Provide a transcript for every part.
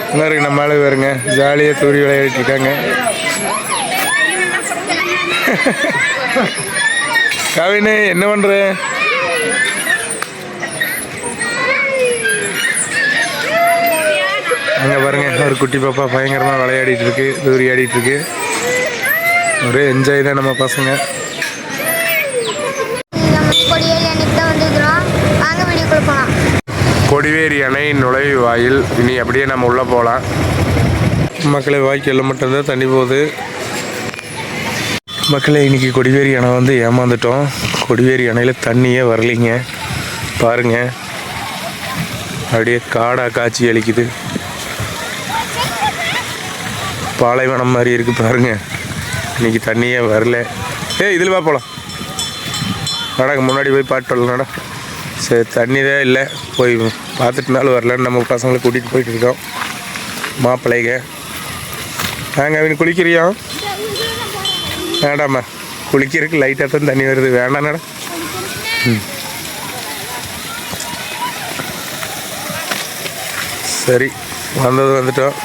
இங்கே இருக்கு நம்ம ஆளு வருங்க, ஜாலியாக தூரி விளையாடிட்டு இருக்காங்க. கவினு என்ன பண்ற? அங்கே பாருங்க ஒரு குட்டி பாப்பா பயங்கரமாக விளையாடிட்டு இருக்கு, தூரி ஆடிட்டு இருக்கு. ஒரே என்ஜாய் தான் நம்ம பசங்க. கொடிவேரி அணை நுழைவு வாயில். இனி அப்படியே நம்ம உள்ளே போகலாம். மக்களை வாய்க்கால் மட்டும்தான் தண்ணி போகுது. மக்களை இன்றைக்கி கொடிவேரி அணை வந்து ஏமாந்துட்டோம். கொடிவேரி அணையில் தண்ணியே வரலைங்க. பாருங்கள், அப்படியே காடாக காட்சி அளிக்குது. பாலைவனம் மாதிரி இருக்குது பாருங்கள். இன்றைக்கி தண்ணியே வரல. இதில் வா போகலாம். நடக்க முன்னாடி போய் பாட்டு வரலடா. சரி, தண்ணி தான் இல்லை, போய் பார்த்துட்டுனாலும் வரலன்னு நம்ம பசங்களை கூட்டிகிட்டு போயிட்டு இருக்கோம். மாப்பிள்ளைங்க நாங்கள் அவனு குளிக்கிறியா? வேண்டாம்மா, குளிக்கிறதுக்கு லைட்டாக தான் தண்ணி வருது. வேண்டாம்டா. சரி, வந்துட்டோம்.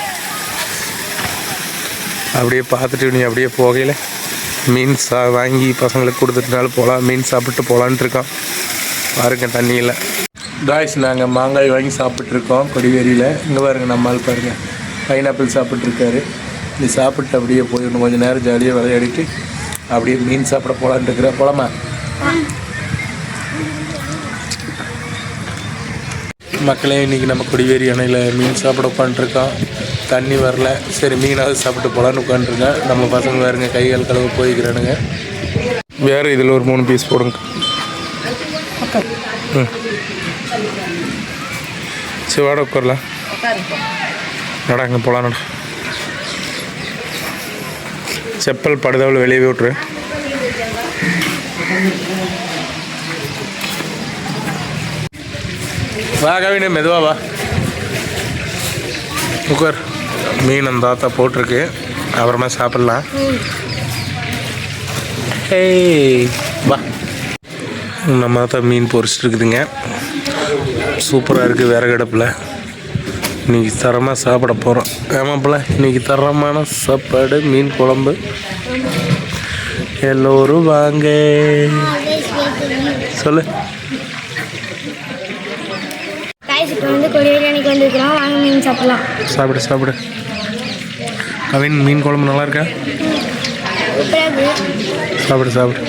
அப்படியே பார்த்துட்டு நீ அப்படியே போகையில் மீன் வாங்கி பசங்களுக்கு கொடுத்துட்டுனாலும் போகலாம். மீன் சாப்பிட்டு போகலான்ட்டு இருக்கோம். பாருங்க தண்ணியில் காய்ஸ், நாங்கள் மாங்காய் வாங்கி சாப்பிட்ருக்கோம் கொடிவேரியில். இங்கே பாருங்கள், நம்மால் பாருங்கள் பைனாப்பிள் சாப்பிட்ருக்காரு. இது சாப்பிட்டு அப்படியே போய் இன்னும் கொஞ்சம் நேரம் ஜாலியாக விளையாடிட்டு அப்படியே மீன் சாப்பிட போகலான்ட்டு இருக்கிறேன். போகலாமா? மக்களே, இன்றைக்கி நம்ம கொடிவேரி அணையில் மீன் சாப்பிட உட்காந்துருக்கோம். தண்ணி வரல. சரி, மீனாவது சாப்பிட்டு போகலான்னு உட்காந்துருக்கேன். நம்ம பசங்க வேறுங்க கைகால் கழுவு போய்க்கிறானுங்க. வேறு இதில் ஒரு 3 பீஸ் போடுங்க. சரி, வாட உட்காரலாம். நடாங்க போகலாம். நட செப்பல் படுதவளை வெளியே விட்டுரு. வா கவினு, மெதுவா வா, உட்கார். மீன் அந்த தாத்தா போட்டிருக்கு, அப்புறமா சாப்பிட்லாம். வா. நம்ம தான் மீன் பொரிச்சிட்டு இருக்குதுங்க. சூப்பராக இருக்குது விறகடுப்பில். இன்றைக்கி தரமாக சாப்பிட போகிறோம். ஆமாப்பில், இன்றைக்கி தரமான சாப்பாடு, மீன் குழம்பு. எல்லோரும் வாங்க. சொல்லு. சாப்பிடு சாப்பிடு. கவின், மீன் குழம்பு நல்லா இருக்கா? சாப்பிடு சாப்பிடு.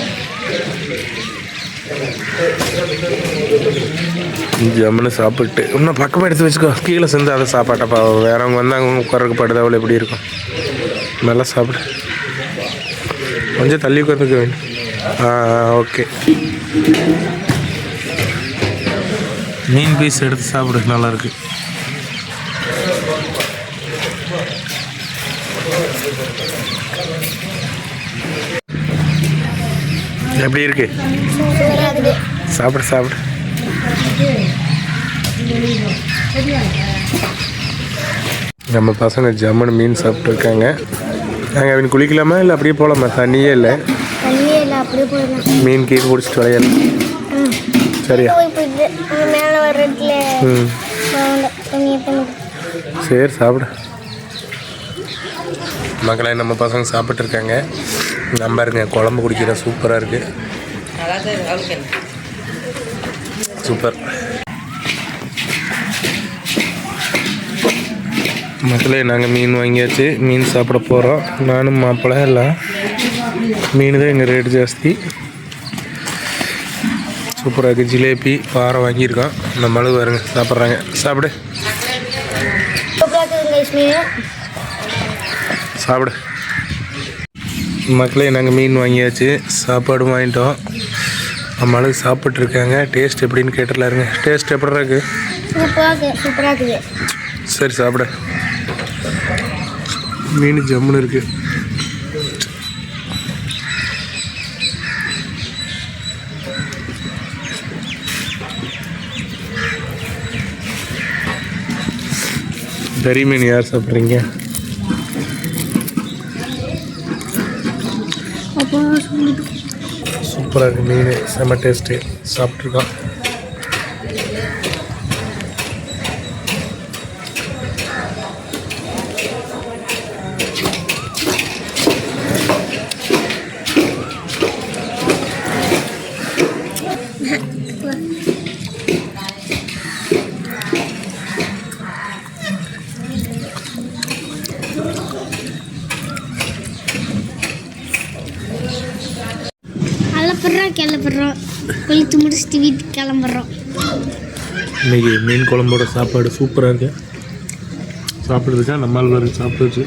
ஜம்முன்னு சாப்பிட்டு இன்னும் பக்கமாக எடுத்து வச்சுக்கோ. கீழே சேர்ந்து அதை சாப்பாட்டப்பா. வேறவங்க வந்து அவங்க உட்காரக்கு படுதாவில் எப்படி இருக்கும். நல்லா சாப்பிடு. கொஞ்சம் தள்ளி உட்காந்துக்க வேண்டும். ஓகே. மீன் பீஸ் எடுத்து சாப்பிடு, நல்லாயிருக்கு. எப்படி இருக்கு? சாப்பிடு சாப்பிடு. நம்ம பசங்க ஜம்முன்னு மீன் சாப்பிட்டு இருக்காங்க. நாங்கள் அவன் குளிக்கலாமா இல்லை அப்படியே போகலாமா? தண்ணியே இல்லை. மீன் கீழே குடிச்சிட்டு விளையாடலாம். சரியா? சரி, சாப்பிடு. மக்களை, நம்ம பசங்க சாப்பிட்டு இருக்காங்க. நம்ம இருங்க குழம்பு குடிக்கிற சூப்பராக இருக்குது. சூப்பர். மக்களே, நாங்கள் மீன் வாங்கியாச்சு. மீன் சாப்பிட போகிறோம். நானும் மாப்பிள்ளை எல்லாம். மீன் தான் எங்கள் ரேட்டு ஜாஸ்தி. சூப்பராக இருக்குது. ஜிலேபி பாறை வாங்கியிருக்கோம். நம்ம அளவு வருங்க சாப்பிட்றாங்க. சாப்பிடு சாப்பிடு. மக்களே, நாங்கள் மீன் வாங்கியாச்சு. சாப்பாடும் வாங்கிட்டோம். நம்ம அளவு சாப்பிட்ருக்காங்க. டேஸ்ட் எப்படின்னு கேட்டுடலாருங்க. டேஸ்ட் எப்படி இருக்கு? சூப்பராக இருக்குது. சரி, சாப்பிட. மீன் ஜம்முன்னு இருக்குது. கறி மீன் யார் சாப்பிட்றீங்க? சூப்பராக இருக்குது மீன். செம்ம டேஸ்ட்டு. சாப்பிட்ருக்கோம். கிளம்புறோம் குளித்து முடிச்சுட்டு வீட்டுக்கு கிளம்புறோம். இன்னைக்கு மீன் குழம்போட சாப்பாடு சூப்பராக இருக்கு. சாப்பிட்றதுக்கா நம்மால் வர சாப்பிடுச்சு.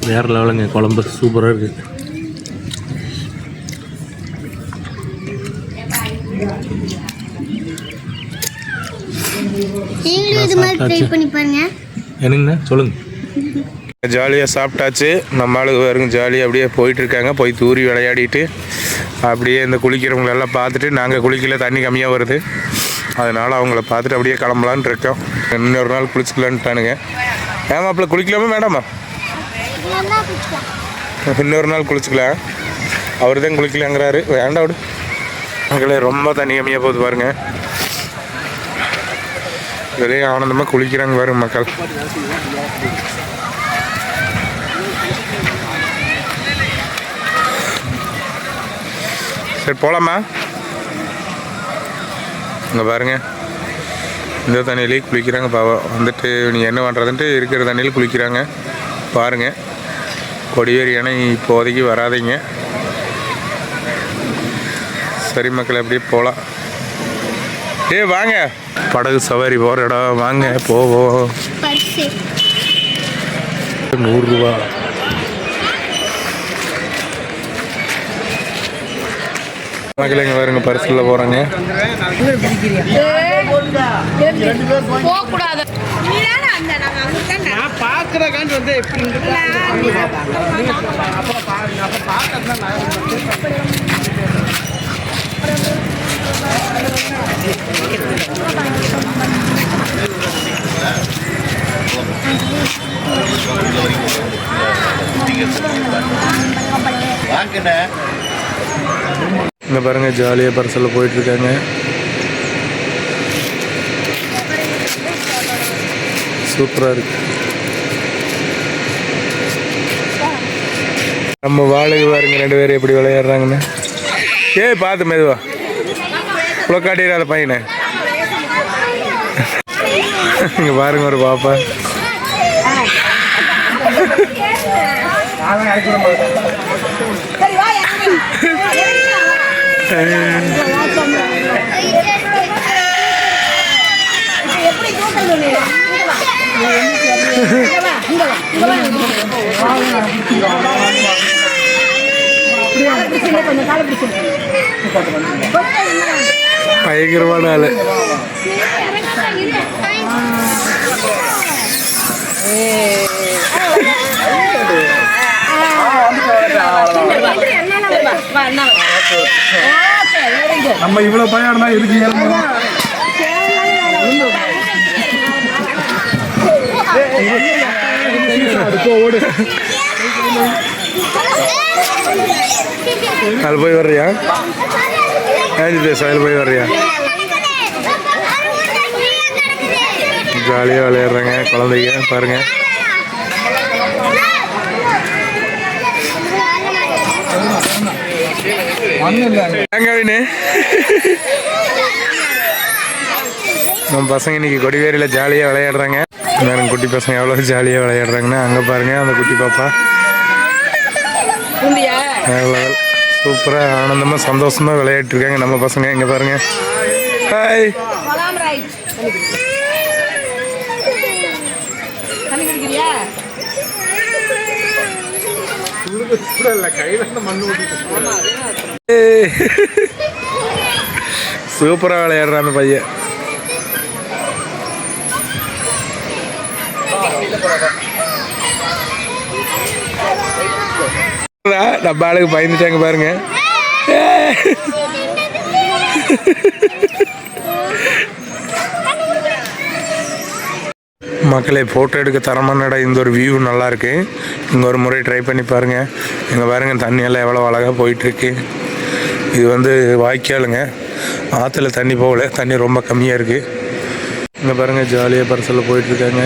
வேறு லெவலுங்க, குழம்பு சூப்பராக இருக்குது. என்னங்கண்ணா சொல்லுங்க. ஜாலியாக சாப்பிட்டாச்சு. நம்ம ஆளுங்க பாருங்க ஜாலியாக அப்படியே போயிட்டுருக்காங்க. போய் தூரி விளையாடிட்டு அப்படியே இந்த குளிக்கிறவங்களெல்லாம் பார்த்துட்டு, நாங்கள் குளிக்கல, தண்ணி கம்மியாக வருது, அதனால் அவங்கள பார்த்துட்டு அப்படியே கிளம்பலான்னு இருக்கோம். இன்னொரு நாள் குளிச்சுக்கலான்ட்டானுங்க. ஏமாப்பில் குளிக்கலாமா மேடமா? இன்னொரு நாள் குளிச்சுக்கலாம். அவர் தான் குளிக்கலாங்கிறாரு. வேண்டாம் விடு. மக்களே ரொம்ப தண்ணி கம்மியாக போகுது பாருங்க. வெளியே ஆனந்தமாக குளிக்கிறாங்க பாருங்க மக்கள். சரி போகலாமா? இங்கே பாருங்க, இந்த தண்ணியிலே குளிக்கிறாங்க பாவம். வந்துட்டு நீங்கள் என்ன பண்ணுறதுன்ட்டு இருக்கிற தண்ணியில் குளிக்கிறாங்க பாருங்கள். கொடிவேரி அணை இப்போதைக்கு வராதிங்க. சரி மக்கள், அப்படியே போகலாம். வாங்க, படகு சவாரி போகிற இடம் வாங்க போவோம். 100 ரூபா. மக்கள் எங்கே பாருங்க, பரிசில் போகிறாங்க. இங்கே பாருங்க ஜாலியாக பரிசலில் போயிட்டுருக்காங்க. சூப்பராக இருக்கு. நம்ம வாழை பாருங்க, 2 பேரும் எப்படி விளையாடுறாங்கன்னு. பார்த்து மெதுவா இவ்வளோ காட்டிடாத பையனை. இங்கே பாருங்க ஒரு பாப்பா. பயங்கரமான ஆளு. நம்ம இவ்வளவு பயணம் இருக்கு. அது போய் வர்றியா? அதில் போய் வர்றியா? ஜாலியாக விளையாடுறாங்க குழந்தைங்க பாருங்க. நம்ம பசங்க இன்னைக்கு கொடிவேரியில் ஜாலியாக விளையாடுறாங்க. குட்டி பசங்க எவ்வளோ ஜாலியாக விளையாடுறாங்கன்னா அங்கே பாருங்க, அந்த குட்டி பாப்பா சூப்பராக ஆனந்தமாக சந்தோஷமாக விளையாட்டு இருக்காங்க நம்ம பசங்க. இங்கே பாருங்க. ஹாய். சூப்பராக விளையாடுறான் அந்த பையன். நம்ம ஆளுக்கு பயந்துட்டாங்க பாருங்க. மக்களை ஃபோட்டோ எடுக்க தரமான இடம். இந்த ஒரு வியூ நல்லாயிருக்கு. இங்கே ஒரு முறை ட்ரை பண்ணி பாருங்கள். இங்கே பாருங்கள் தண்ணியெல்லாம் எவ்வளோ அழகாக போயிட்டுருக்கு. இது வந்து வாய்க்காலுங்க, ஆற்றுல தண்ணி போகல, தண்ணி ரொம்ப கம்மியாக இருக்குது. இங்கே பாருங்கள் ஜாலியாக பரிசலில் போயிட்டுருக்காங்க.